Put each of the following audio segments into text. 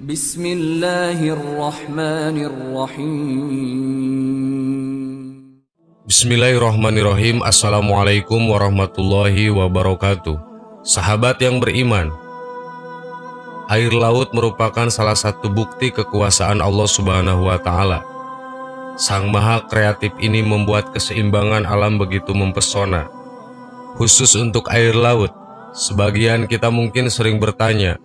Bismillahirrahmanirrahim. Bismillahirrahmanirrahim. Assalamualaikum warahmatullahi wabarakatuh. Sahabat yang beriman, air laut merupakan salah satu bukti kekuasaan Allah Subhanahu wa Ta'ala. Sang Maha Kreatif ini membuat keseimbangan alam begitu mempesona. Khusus untuk air laut, sebagian kita mungkin sering bertanya,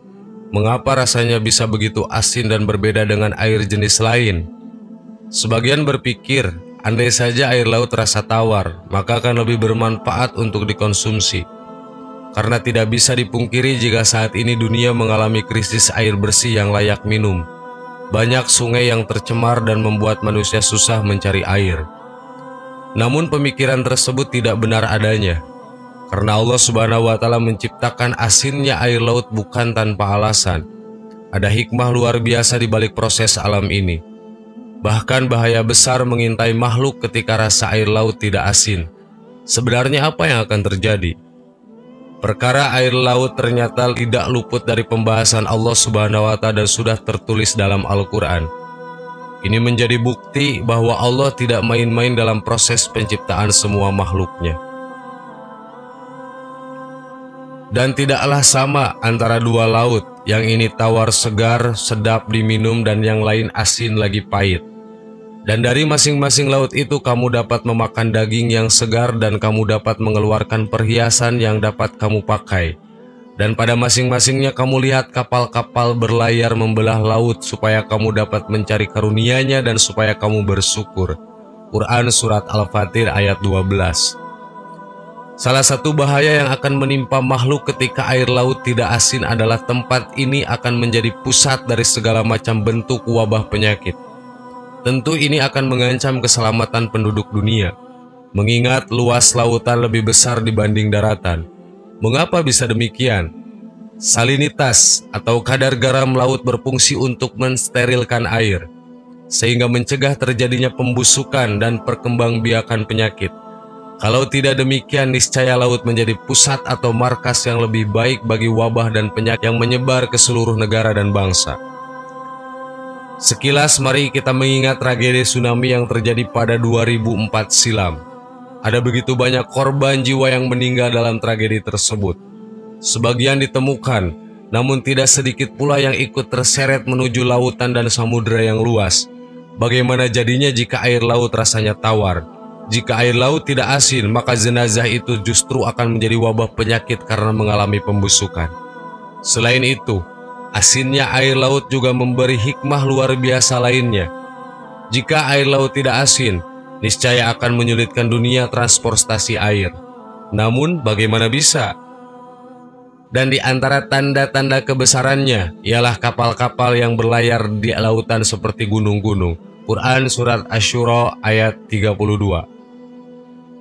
mengapa rasanya bisa begitu asin dan berbeda dengan air jenis lain? Sebagian berpikir, andai saja air laut rasa tawar, maka akan lebih bermanfaat untuk dikonsumsi. Karena tidak bisa dipungkiri jika saat ini dunia mengalami krisis air bersih yang layak minum. Banyak sungai yang tercemar dan membuat manusia susah mencari air. Namun pemikiran tersebut tidak benar adanya. Karena Allah Subhanahu wa Ta'ala menciptakan asinnya air laut bukan tanpa alasan. Ada hikmah luar biasa di balik proses alam ini. Bahkan bahaya besar mengintai makhluk ketika rasa air laut tidak asin. Sebenarnya apa yang akan terjadi? Perkara air laut ternyata tidak luput dari pembahasan Allah Subhanahu wa Ta'ala dan sudah tertulis dalam Al-Quran. Ini menjadi bukti bahwa Allah tidak main-main dalam proses penciptaan semua makhluknya. Dan tidaklah sama antara dua laut, yang ini tawar segar, sedap diminum, dan yang lain asin lagi pahit. Dan dari masing-masing laut itu kamu dapat memakan daging yang segar dan kamu dapat mengeluarkan perhiasan yang dapat kamu pakai. Dan pada masing-masingnya kamu lihat kapal-kapal berlayar membelah laut supaya kamu dapat mencari karunia-Nya dan supaya kamu bersyukur. Quran Surat Al-Fatir ayat 12. Salah satu bahaya yang akan menimpa makhluk ketika air laut tidak asin adalah tempat ini akan menjadi pusat dari segala macam bentuk wabah penyakit. Tentu ini akan mengancam keselamatan penduduk dunia, mengingat luas lautan lebih besar dibanding daratan. Mengapa bisa demikian? Salinitas atau kadar garam laut berfungsi untuk mensterilkan air, sehingga mencegah terjadinya pembusukan dan perkembangbiakan penyakit. Kalau tidak demikian, niscaya laut menjadi pusat atau markas yang lebih baik bagi wabah dan penyakit yang menyebar ke seluruh negara dan bangsa. Sekilas mari kita mengingat tragedi tsunami yang terjadi pada 2004 silam. Ada begitu banyak korban jiwa yang meninggal dalam tragedi tersebut. Sebagian ditemukan, namun tidak sedikit pula yang ikut terseret menuju lautan dan samudera yang luas. Bagaimana jadinya jika air laut rasanya tawar? Jika air laut tidak asin, maka jenazah itu justru akan menjadi wabah penyakit karena mengalami pembusukan. Selain itu, asinnya air laut juga memberi hikmah luar biasa lainnya. Jika air laut tidak asin, niscaya akan menyulitkan dunia transportasi air. Namun, bagaimana bisa? Dan di antara tanda-tanda kebesarannya ialah kapal-kapal yang berlayar di lautan seperti gunung-gunung. Quran Surat Asy-Syura ayat 32.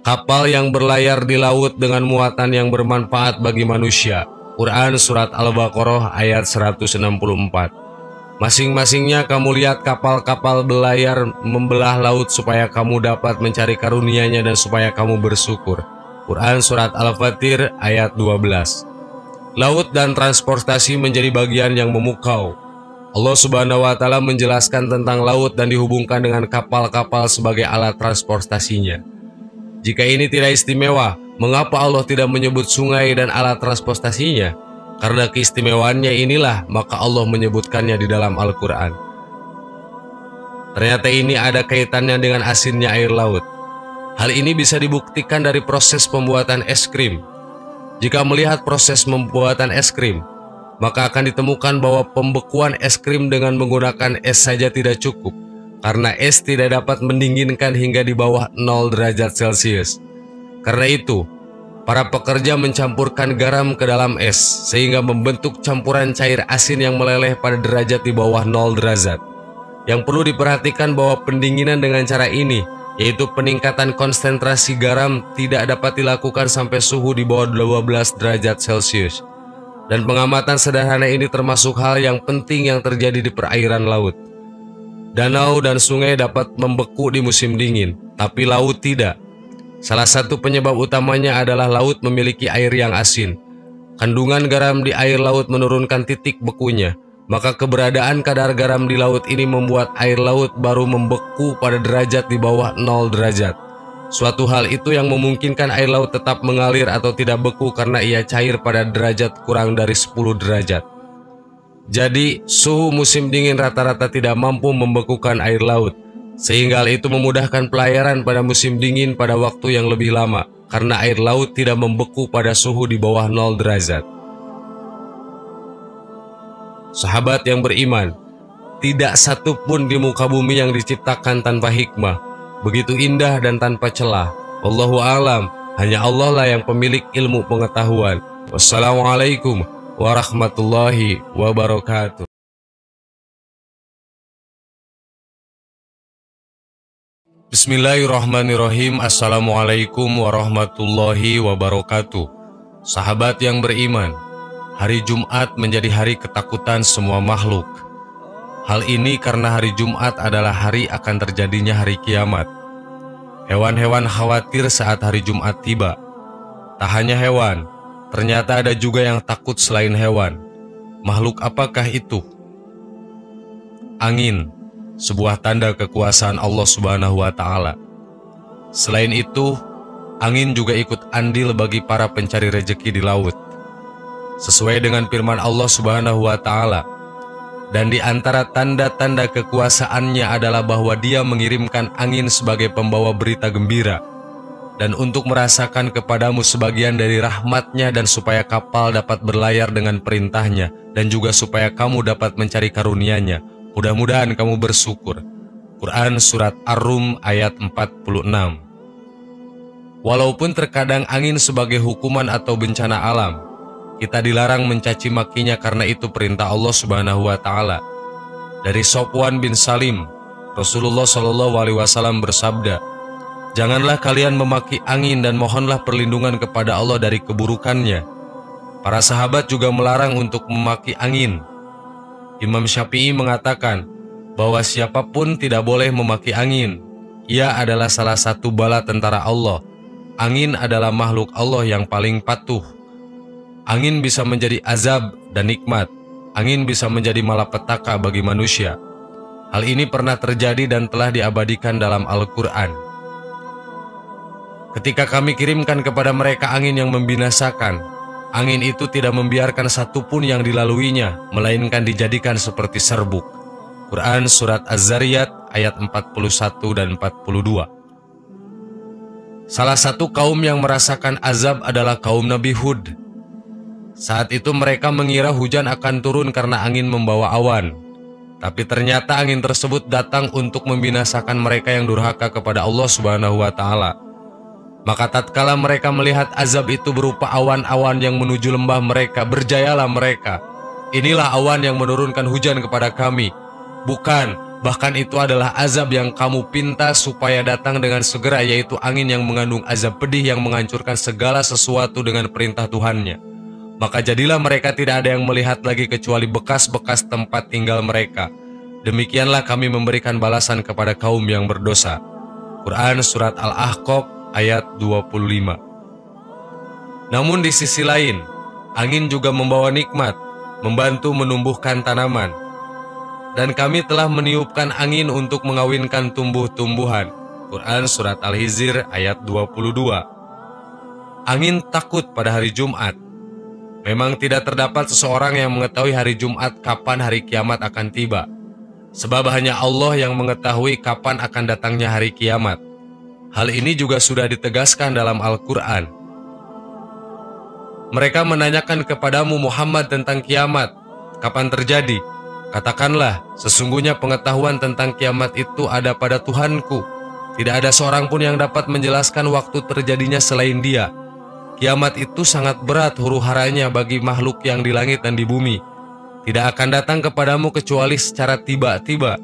Kapal yang berlayar di laut dengan muatan yang bermanfaat bagi manusia. Quran Surat Al-Baqarah ayat 164. Masing-masingnya kamu lihat kapal-kapal berlayar membelah laut supaya kamu dapat mencari karunia-Nya dan supaya kamu bersyukur. Quran Surat Al-Fatir ayat 12. Laut dan transportasi menjadi bagian yang memukau. Allah Subhanahu wa Ta'ala menjelaskan tentang laut dan dihubungkan dengan kapal-kapal sebagai alat transportasinya. Jika ini tidak istimewa, mengapa Allah tidak menyebut sungai dan alat transportasinya? Karena keistimewaannya inilah, maka Allah menyebutkannya di dalam Al-Quran. Ternyata ini ada kaitannya dengan asinnya air laut. Hal ini bisa dibuktikan dari proses pembuatan es krim. Jika melihat proses pembuatan es krim, maka akan ditemukan bahwa pembekuan es krim dengan menggunakan es saja tidak cukup. Karena es tidak dapat mendinginkan hingga di bawah 0 derajat Celcius. Karena itu, para pekerja mencampurkan garam ke dalam es, sehingga membentuk campuran cair asin yang meleleh pada derajat di bawah 0 derajat. Yang perlu diperhatikan bahwa pendinginan dengan cara ini, yaitu peningkatan konsentrasi garam, tidak dapat dilakukan sampai suhu di bawah 12 derajat Celcius. Dan pengamatan sederhana ini termasuk hal yang penting yang terjadi di perairan laut. Danau dan sungai dapat membeku di musim dingin, tapi laut tidak. Salah satu penyebab utamanya adalah laut memiliki air yang asin. Kandungan garam di air laut menurunkan titik bekunya. Maka keberadaan kadar garam di laut ini membuat air laut baru membeku pada derajat di bawah 0 derajat. Suatu hal itu yang memungkinkan air laut tetap mengalir atau tidak beku karena ia cair pada derajat kurang dari 10 derajat. Jadi, suhu musim dingin rata-rata tidak mampu membekukan air laut, sehingga hal itu memudahkan pelayaran pada musim dingin pada waktu yang lebih lama, karena air laut tidak membeku pada suhu di bawah 0 derajat. Sahabat yang beriman, tidak satu pun di muka bumi yang diciptakan tanpa hikmah, begitu indah dan tanpa celah. Wallahu a'lam, hanya Allah lah yang pemilik ilmu pengetahuan. Wassalamualaikum warahmatullahi wabarakatuh. Bismillahirrahmanirrahim. Assalamualaikum warahmatullahi wabarakatuh. Sahabat yang beriman, hari Jumat menjadi hari ketakutan semua makhluk. Hal ini karena hari Jumat adalah hari akan terjadinya hari kiamat. Hewan-hewan khawatir saat hari Jumat tiba. Tak hanya hewan, ternyata ada juga yang takut selain hewan. Makhluk apakah itu? Angin, sebuah tanda kekuasaan Allah Subhanahu wa Ta'ala. Selain itu, angin juga ikut andil bagi para pencari rejeki di laut, sesuai dengan firman Allah Subhanahu wa Ta'ala. Dan di antara tanda-tanda kekuasaannya adalah bahwa Dia mengirimkan angin sebagai pembawa berita gembira, dan untuk merasakan kepadamu sebagian dari rahmatnya, dan supaya kapal dapat berlayar dengan perintahnya, dan juga supaya kamu dapat mencari karunia-Nya. Mudah-mudahan kamu bersyukur. Quran Surat Ar-Rum ayat 46. Walaupun terkadang angin sebagai hukuman atau bencana alam, kita dilarang mencaci makinya karena itu perintah Allah Subhanahu wa Ta'ala. Dari Sofwan bin Salim, Rasulullah Shallallahu Alaihi Wasallam bersabda, "Janganlah kalian memaki angin dan mohonlah perlindungan kepada Allah dari keburukannya." Para sahabat juga melarang untuk memaki angin. Imam Syafi'i mengatakan bahwa siapapun tidak boleh memaki angin. Ia adalah salah satu bala tentara Allah. Angin adalah makhluk Allah yang paling patuh. Angin bisa menjadi azab dan nikmat. Angin bisa menjadi malapetaka bagi manusia. Hal ini pernah terjadi dan telah diabadikan dalam Al-Quran. Ketika kami kirimkan kepada mereka angin yang membinasakan, angin itu tidak membiarkan satupun yang dilaluinya, melainkan dijadikan seperti serbuk. Quran Surat Az-Zariyat ayat 41 dan 42. Salah satu kaum yang merasakan azab adalah kaum Nabi Hud. Saat itu mereka mengira hujan akan turun karena angin membawa awan. Tapi ternyata angin tersebut datang untuk membinasakan mereka yang durhaka kepada Allah Subhanahu wa Ta'ala. Maka tatkala mereka melihat azab itu berupa awan-awan yang menuju lembah mereka, berjayalah mereka. Inilah awan yang menurunkan hujan kepada kami. Bukan, bahkan itu adalah azab yang kamu pinta supaya datang dengan segera, yaitu angin yang mengandung azab pedih yang menghancurkan segala sesuatu dengan perintah Tuhannya. Maka jadilah mereka tidak ada yang melihat lagi kecuali bekas-bekas tempat tinggal mereka. Demikianlah kami memberikan balasan kepada kaum yang berdosa. Quran Surat Al-Ahqaf ayat 25. Namun di sisi lain, angin juga membawa nikmat, membantu menumbuhkan tanaman. Dan kami telah meniupkan angin untuk mengawinkan tumbuh-tumbuhan. Quran Surat Al-Hijr ayat 22. Angin takut pada hari Jumat. Memang tidak terdapat seseorang yang mengetahui hari Jumat kapan hari kiamat akan tiba. Sebab hanya Allah yang mengetahui kapan akan datangnya hari kiamat. Hal ini juga sudah ditegaskan dalam Al-Quran. Mereka menanyakan kepadamu Muhammad tentang kiamat, kapan terjadi? Katakanlah, sesungguhnya pengetahuan tentang kiamat itu ada pada Tuhanku. Tidak ada seorang pun yang dapat menjelaskan waktu terjadinya selain Dia. Kiamat itu sangat berat huru-haranya bagi makhluk yang di langit dan di bumi. Tidak akan datang kepadamu kecuali secara tiba-tiba.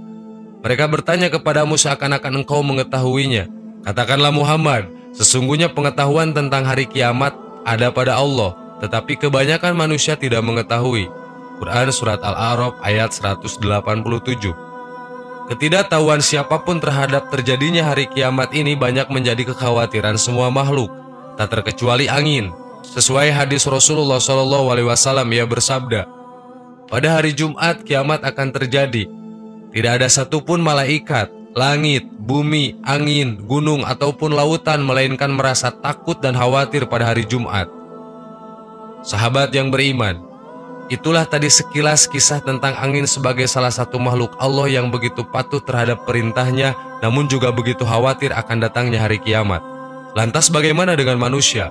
Mereka bertanya kepadamu seakan-akan engkau mengetahuinya. Katakanlah Muhammad, sesungguhnya pengetahuan tentang hari kiamat ada pada Allah, tetapi kebanyakan manusia tidak mengetahui. Quran Surat Al-A'raf ayat 187. Ketidaktahuan siapapun terhadap terjadinya hari kiamat ini banyak menjadi kekhawatiran semua makhluk, tak terkecuali angin. Sesuai hadis Rasulullah SAW, ia bersabda, Pada hari Jumat kiamat akan terjadi. Tidak ada satupun malaikat, langit, bumi, angin, gunung, ataupun lautan melainkan merasa takut dan khawatir pada hari Jumat. Sahabat yang beriman, itulah tadi sekilas kisah tentang angin sebagai salah satu makhluk Allah yang begitu patuh terhadap perintahnya, namun juga begitu khawatir akan datangnya hari kiamat. Lantas bagaimana dengan manusia?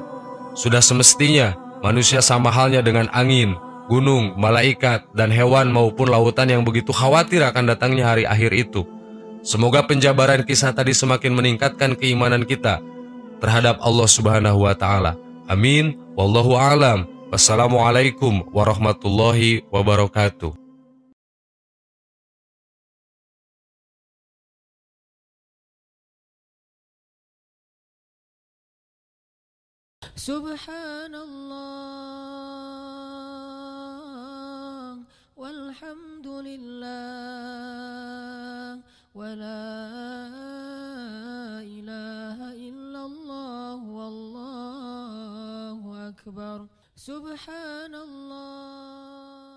Sudah semestinya manusia sama halnya dengan angin, gunung, malaikat, dan hewan maupun lautan yang begitu khawatir akan datangnya hari akhir itu. Semoga penjabaran kisah tadi semakin meningkatkan keimanan kita terhadap Allah Subhanahu wa Ta'ala. Amin. Wallahu a'lam. Wassalamualaikum warahmatullahi wabarakatuh. Subhanallah walhamdulillah wala ilaha illallah wallahu akbar. Subhanallah.